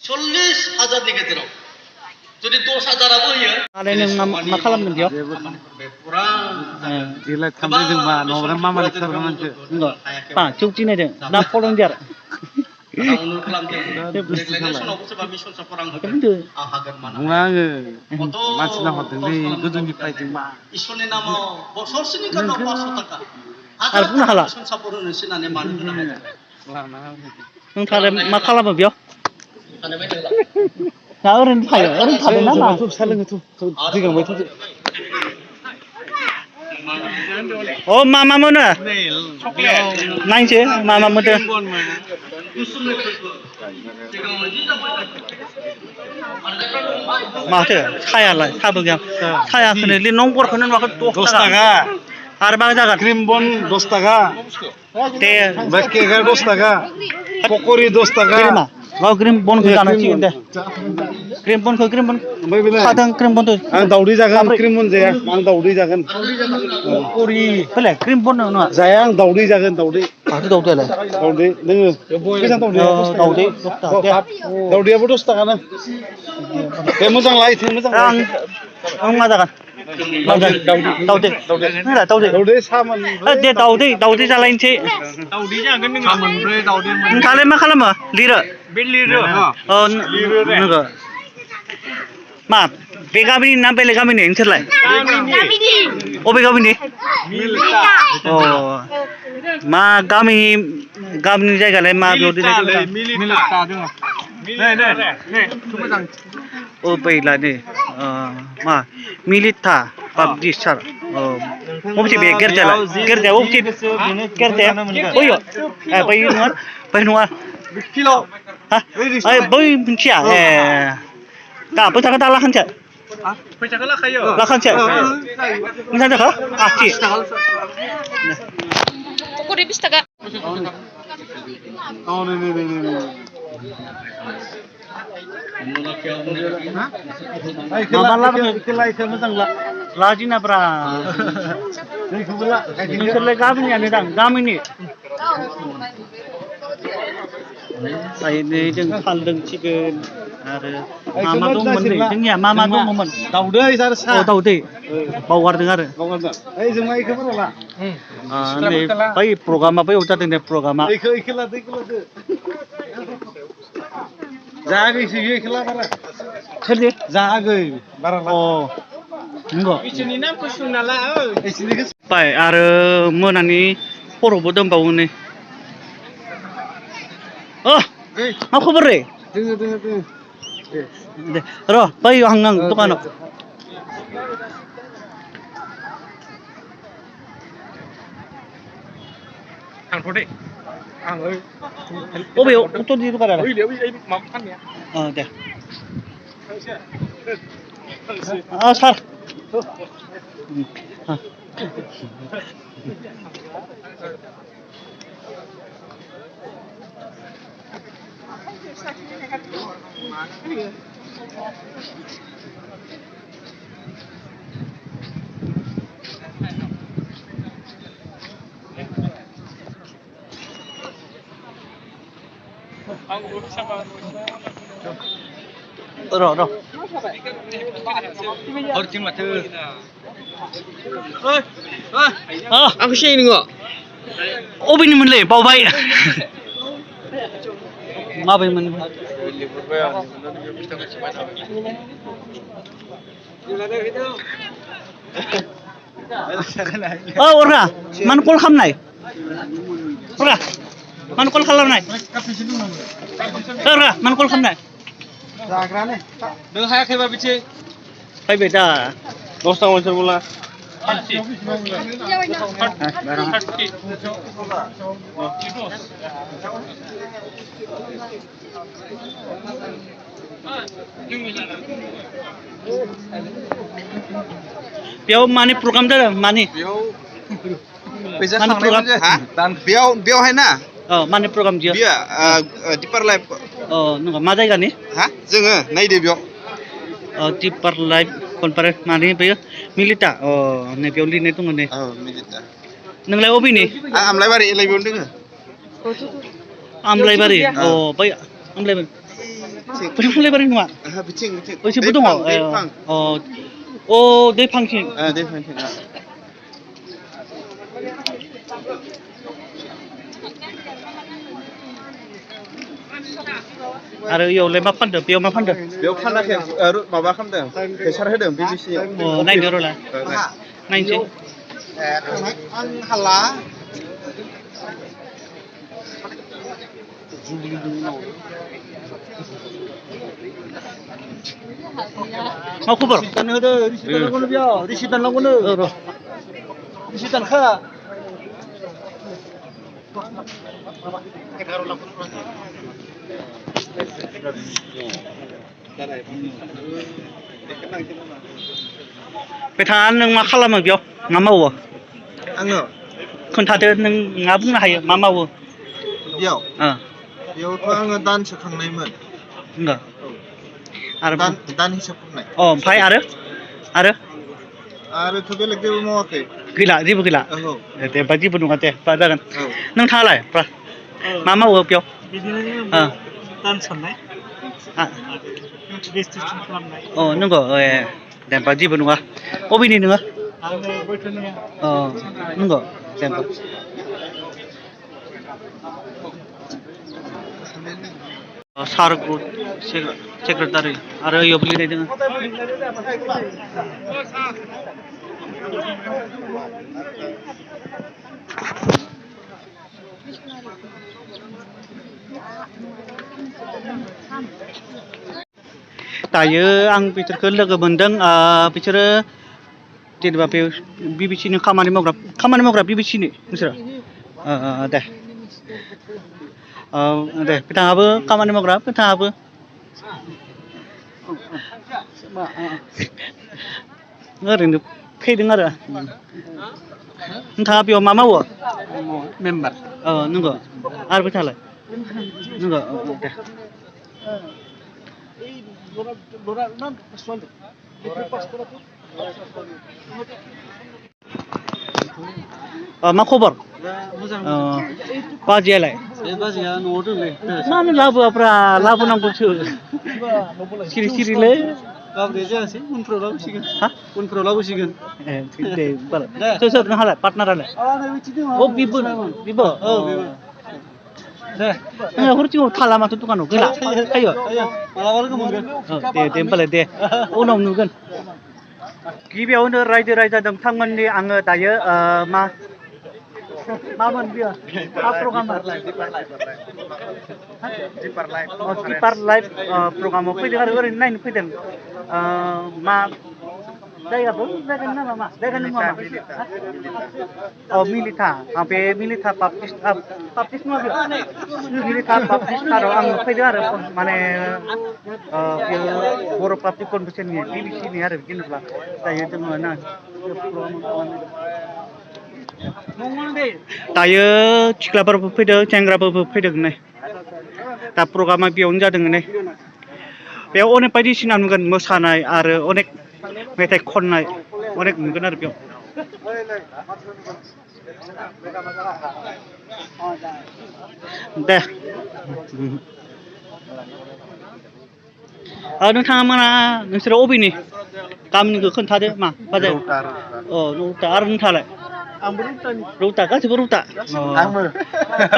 40,000नि गेजेराव जुदि 10,000आबो होयो आरो नों मा खालामगोन बेयाव पुरा इलाय खामदों मा न'रा मा मालिक खालामनो मानसि नंगौ पा चौथि नायदों दा फदों दियार अनुर खालामदों देग्लायनि सनावबो सोरबा मिशन सापर आं होगोन आं हागोन मानो बुङा आङो मानसिना हरदोंलै गोजौनिफ्राय जों मा इसोरनि नामाव बोसोरसेनि गानाव 500 थाखा आरो बुंनो हाला मिशन सापर होनोसै होननानै मानो होनो हाया नोंथाङा मा खालामो बेयाव दा ओरैनो थायो ओरैनो थादों ना मा सा लोङोथ' दिगांबाय थादो अ मा मोनो नायनोसै मा मोनो माथो सायालाय साबो गैया सायाखौनो नंबरखौनो नुवाखै 10 थाखा आरो मा जागोन क्रिम बन 10 टाका दे ओमफ्राय केकआ 10 टाका पकरि 10 टाका क्रिम बनखौ जानांसिगोन दे क्रिम बन ओमफ्राय बेलाय खादों क्रिम बन आं दावदै जागोन क्रिम बन जाया आं दावदै जागोन पकरि फैलाय क्रिम बन नङा जाया आं दावदै जागोन दावदै माथो दावदैयालाय दावदै दोङो बेसेबां दावदैया 10 टाका दावदै दावदैयाबो 10 टाकानो दे मोजां लायथो मोजां आं मा जागोन दावदै सामोन दे दावदै जालायनोसै दावदै जागोन नोङो मोनब्रै दावदै नोंथाङालाय मा खालामो लिरो बे लिरो नोङो मा बे गामिनि ना बेलेग गामिनि नोंसोरलाय अबे गामिनि अ मा गामिनि जायगालाय मा बेयाव बैला दे मा मिलिटा पाबजि सार बबेसे बे गेरजायालाय गेरजाया बबेसे गेरजाया बै नङा बै मिथिया दा फैसाखौ दा लाखानोसै फैसाखौ लाखायो लाखानोसै बेसेबां जाखो 80 पकरि 20 टाका माबा लाबोखो मोजां लाजिनाब्रा नोंसोरलाय गामिनियानो दां गामिनि जों खालामदोंसिगोन आरो मा दंमोन नै जोंनिया मा दङमोन दावदै आरो सा दावदै बावगारदों आरो ओइ जों माइखौ बोरला नै बै प्रग्रामा बैयाव जादों दे प्रग्रामा इखो लादो जागैसो इखला बारा सोरनि जागै बारा अ नंगौ इसोरनि नामखौ सोंना ला बाय आरो मोनानि खर'बो दंबावो नै मा खबर रे दोङो दे र' बैयाव आं दखानाव थांथ'दे आं बबेयाव उत्तरनि दखाना माबा फाननाया दे सार र' हरथिं माथो आंखौ सिनायो नोङो अबेनिमोनलै बावबाय माबेमोन अरा मानो कल खालामनाय अरा मानो कल खालामनाय मानो कल खालामनाय जाग्राने नों हायाखैबा बिथिं फैबाय दा 10 टाका मोनसे बोला बेयाव माने प्रग्राम जादों माने फैसा खांनाय बेयावहाय ना माने प्रग्राम बियो दिपार लाइफ नङा मा जायगानि जोङो नायदो बेयाव दिपार लाइफ कनफारेन्स माने बेयो मिलिटा नै बेयाव लिरनाय दङ नै मिलिटा नोंलाय अबेनि आमलायबारि एलाइबेयावनो दोङो आमलायबारि बै आमलायबारि बोथिं फुंलायबारि नङा बिथिं ओइसिबो दङ अ दै फांथिं दै फांथिं आरो इयावलाय मा फानदों बेयाव मा फानदों बेयाव फानाखै माबा खालामदों फैसार होदों बिबिसियाव नायनो र'ला नायनोसै आं हाला मा खबर दान होदो रिसिट दाननांगौनो बेयाव रिसिट दाननांगौनो रिसिट दानखा बिथाङा नों मा खालामो बेयाव मा मावो आङो खोन्थादो नों मा बुंनो हायो मा मावो बेयाव बेयावथ' आङो दान सोखांनायमोन आरो दान हिसाब खालामनाय ओमफ्राय आरोथ' बेलेग जेबो मावाखै गैला जेबो गैला दे बा जेबो नङा दे बा जागोन नोंथाङालाय मा मावो बेयाव बिदिनो दान साननाय रेजिस्ट्रेसन खालामनाय नंगौ दे बा जेबो नङा अबेनि नोङो आङो बैथुनिया नंगौ दे होमबा सार ग्रुप सेक्रेटारि आरो इयाव लिरनाय दङ दायो आं बिसोरखौ लोगो मोनदों बिसोरो जेनेबा बे बिबिसिनि खामानि मावग्रा बिबिसिनि बिसोरो दे दे बिथाङाबो खामानि मावग्रा बिथाङाबो ओरैनो फैदों आरो नोंथाङा बेयाव मा मावो मेम्बार नंगौ आरो बिथाङालाय नंगौ दे मा खबर मोजां बाजैयालाय बे बाजैया न'आव दंलै मानो लाबोआफ्रा लाबोनांगौसो सिरि सिरिलै लाबोनाय जायासै उनफ्राव लाबोसिगोन उनफ्राव लाबोसिगोन दे होनबालाय सोर नोंहालाय पार्टनारालाय बिबो दे हरथिङाव थाला माथो दखानाव गैला थायो मालाबा लोगो मोनगोन दे होनबालाय दे उनाव नुगोन गिबियावनो रायजो राजा नोंथांमोननि आङो दायो मामोन बियो मा प्रग्राम दिपार लाइफ प्रग्रामाव फैदों आरो ओरैनो नायनो फैदों मा जायगानि नामा मा जायगानि मुङा मा मिलिथा बे मिलिथा बापटिस्ट नङा बेयो मिलिथा बापटिस्टआव आं फैदों आरो माने बेयो बर' पाब्लिक कनभेन्सननि बिबिसिनि आरो जेनेबा दायो जोङो ना दायो सिख्लाफोरबो फैदों सेंग्राफोरबो फैदों नै दा प्रग्रामा बेयावनो जादों नै बेयाव अनेक बायदिसिना नुगोन मोसानाय आरो अनेक मेथाइ खननाय अनेक नुगोन आरो बेयाव दे नोंथाङा मोना नोंसोरो अबेनि गामिनिखौ खोन्थादो मा बाजार रौता आरो नोंथाङालाय आंबो रौता गासैबो रौता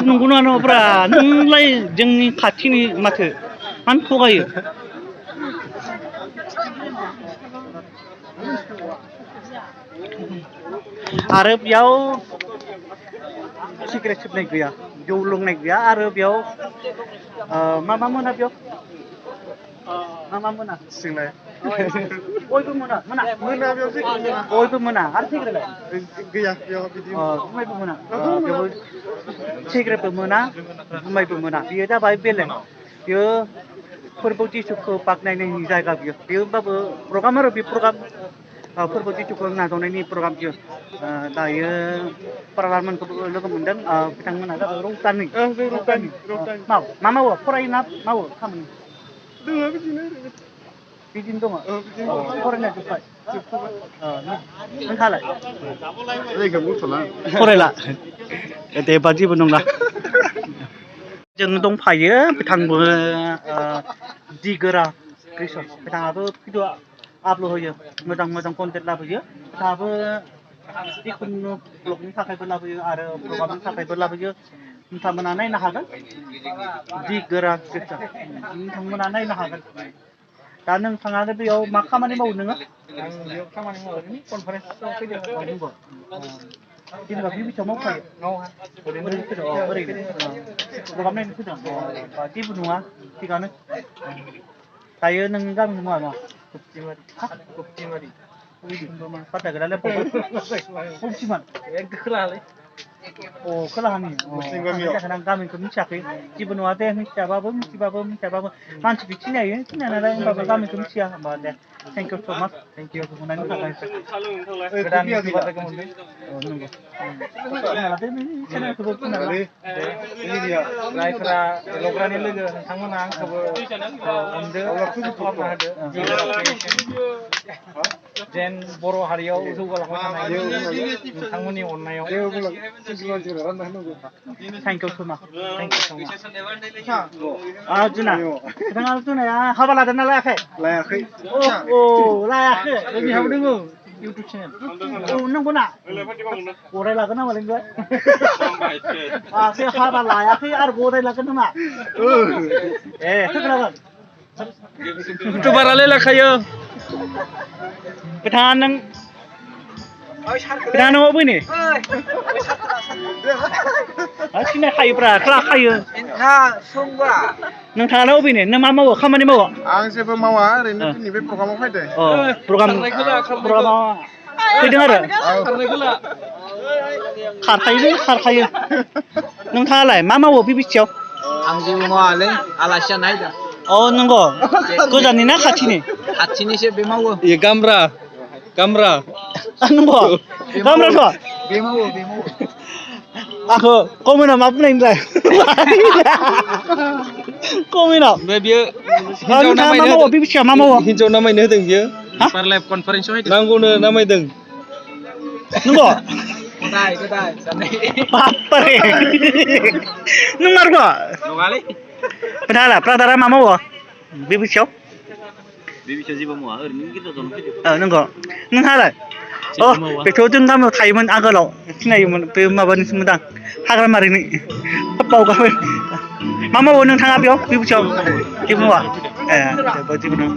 नंगौ नङा नङाब्रा नोंलाय जोंनि खाथिनि माथो मानो थगायो आरो बेयाव सिगारेट सोबनाय गैया जौ लोंनाय गैया आरो बेयाव मा मोना बेयाव मा मोना सिंलाय बयबो मोना बयबो मोना आरो सिगारेटलाय गैया बेयाव बिदि जुमायबो मोना बेयाव सिगारेटबो मोना जुमायबो मोना बेयो जाबाय बेलेग बेयो फोरबो जिसुखौ बाख्नायनायनि जायगा बियो होमबाबो प्रग्राम आरो बे प्रग्राम फोरबो जिसुखौ नाजावनायनि प्रग्राम बियो दायो पार्लारमेन्टखौबो लोगो मोनदों बिथांमोना जाबाय रौतानि मा मावो फरायो ना मावो खामानि बिदिनो दङ फरायनाय जोब्बाय नोंथाङालाय फरायला दे बा जेबो नंला जों दंफायो बिथांबो जि गोरा कृष्ण बिथाङाबो भिडिअ आपल'ड होयो मोजां मोजां कन्टेन्ट लाबोयो बिथाङाबो जिखुनु ब्लगनि थाखायबो लाबोयो आरो प्रग्रामनि थाखायबो लाबोयो नोंथांमोना नायनो हागोन जि गोरा कृष्ण नोंथांमोना नायनो हागोन दा नोंथाङा बेयाव मा खामानि मावो नोङो आं बेयाव खामानि मावो कनफारेन्सआव फैदों नंगौ जेनेबा बे बिथिङाव मावखायो ओरैनो फैदों ओरैनो प्रग्राम नायनो फैदों जेबो नङा थिगानो दायो नोंनि गामिनि मुङा मा गुप्तिमारि पाता गैलालै बबेसिममोन खोलाहालै अ खोलाहानि आं गामिखौ मिथियाखै जेबो नङा दे मिथियाबाबो मानसिखौ सिनायो सिनायनालाय होमबाबो गामिखौ मिथिया होमबा दे थेंक इउ स' माच थेंक इउ बुंनायनि थाखाय गोदान बाथ्राखौ मोनदों नंगौ चेनेलखौबो बुंनांगौ जायफोरा लग्रानि लोगो नोंथांमोना आंखौबो अनदो खालामना होदो जेन बर' हारियाव जौगालांबाय थानाय नोंथांमोननि अननायाव थेंक इउ स' माच थेंक इउ स' माच जुना बिथाङा जुनाया हाबा लादों ना लायाखै लायाखै लायाखै बिहाबो दङ इउटुब चेनेल औ नंगौ ना गराय लागोन नामालै नोंलाय हाबा लायाखै आरो गराय लागोन नामा ए सोरखौ लागोन इउटुबारालाय लाखायो बिथाङा नों अबेनि सिनायखायोब्रा लाखायो नोंथाङालाय अबेनि नों मा मावो खामानि मावो आं जेबो मावा ओरैनो दिनै बे प्रग्रामाव फैदों प्रग्रामाव फैदों आरो खारखायो नोंथाङालाय मा मावो बिबिसियाव आं जेबो मावालै आलासि जानो नायदों अ नंगौ गोजाननि ना खाथिनि खाथिनिसो बे मावो गामब्रा नंगौ गामब्राथ' बे मावो आंखौ कमेन्टआव मा बुंनाय नोंलाय कमेन्टआव नोंथाङा मा मावो बिबिसियाव मा मावो हिन्जाव नामायनो होदों बियो लाइभ कनफारेन्सआव नांगौनो नामायदों नंगौ गदाय बापरे नंमारगौ नङालै बिथाङालाय ब्रादारा मा मावो बिबिसियाव जेबो मावा ओरैनो गिर्जाजों फैदों नंगौ नोंहालाय बेथ' जों गामियाव थायोमोन आगोलाव सिनायोमोन बे माबानिसोमोन आं हाग्रामारिनि बावगारबाय मा मावो नोंथाङा बेयाव बिबिसियाव जेबो मावा जेबो नङा